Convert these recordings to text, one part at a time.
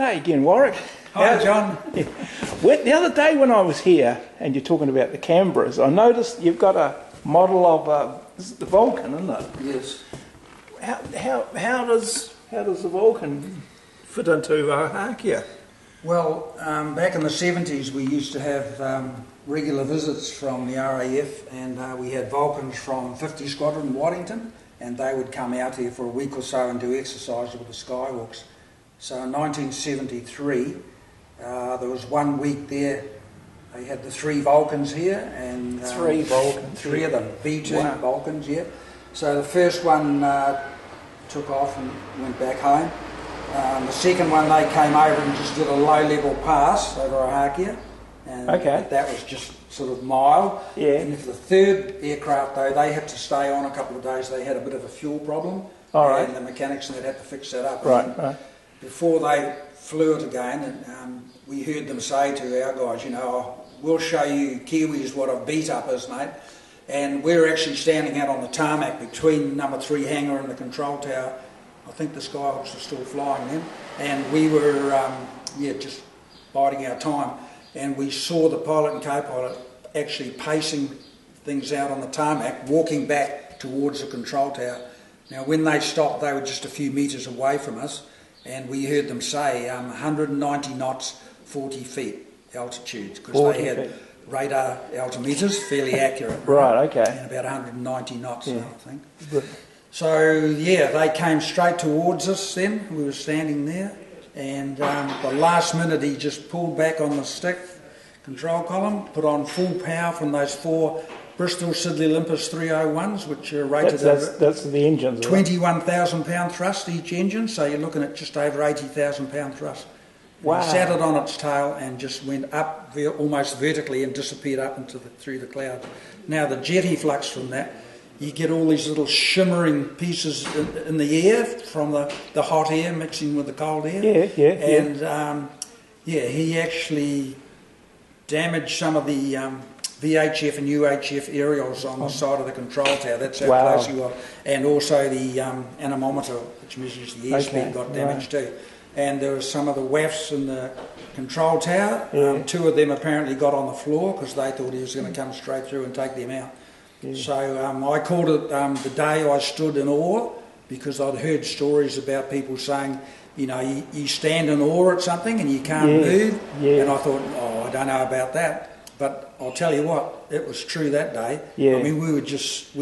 g'day again, Warwick. Hi, John. Yeah. The other day when I was here, and you're talking about the Canberras, I noticed you've got a model of this is the VULCAN, isn't it? Yes. How does the VULCAN fit into Ohakea? Well, back in the 70s we used to have regular visits from the RAF, and we had VULCANs from 50 Squadron in Waddington, and they would come out here for a week or so and do exercise with the Skyhawks. So in 1973, there was 1 week there. They had the 3 VULCANs here, and 3 VULCANs, 3 of them, V2 wow. VULCANs, yeah. So the first one took off and went back home. The second one, they came over and just did a low-level pass over Ohakea, and okay. that was just sort of mild. Yeah. And for the third aircraft, though, they had to stay on a couple of days. They had a bit of a fuel problem, all right. and the mechanics had to fix that up. Right, right. Before they flew it again, we heard them say to our guys, you know, oh, we'll show you Kiwis what a beat-up is, mate. And we're actually standing out on the tarmac between number 3 hangar and the control tower. I think the Skyhawks are still flying then. And we were, just biding our time. And we saw the pilot and co-pilot actually pacing things out on the tarmac, walking back towards the control tower. Now, when they stopped, they were just a few metres away from us, and we heard them say 190 knots, 40 feet altitude, because they had radar altimeters, fairly accurate. Right, okay. And about 190 knots, yeah. I think. So, yeah, they came straight towards us then. We were standing there, and the last minute he just pulled back on the stick, control column, put on full power from those 4 Bristol Siddeley Olympus 301s, which are rated that's the engines, 21,000 pound thrust each engine, so you're looking at just over 80,000 pound thrust. Wow. He sat it on its tail and just went up almost vertically and disappeared up through the clouds. Now the jet efflux from that, you get all these little shimmering pieces in the air from the hot air mixing with the cold air. And he actually damaged some of the VHF and UHF aerials on the side of the control tower. That's how close he was. And also the anemometer, which measures the airspeed, got damaged too. And there were some of the WAFs in the control tower. 2 of them apparently got on the floor because they thought he was going to come straight through and take them out. Yeah. So I called it the day I stood in awe, because I'd heard stories about people saying, you know, you stand in awe at something and you can't move. Yeah. And I thought, I don't know about that. But I'll tell you what, it was true that day. Yeah. I mean, we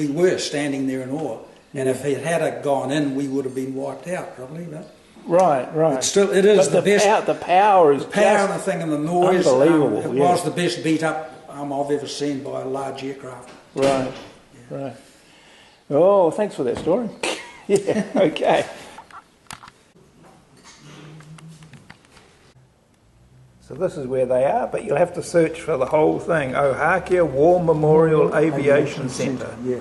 were standing there in awe. And if it had gone in, we would have been wiped out probably. But right. It is the best. The power is the power of the thing and the noise. Unbelievable. It was the best beat up I've ever seen by a large aircraft. Right. Yeah. Right. Oh, thanks for that story. Yeah. Okay. So this is where they are, but you'll have to search for the whole thing. Ohakea War Memorial Aviation Centre. Yeah.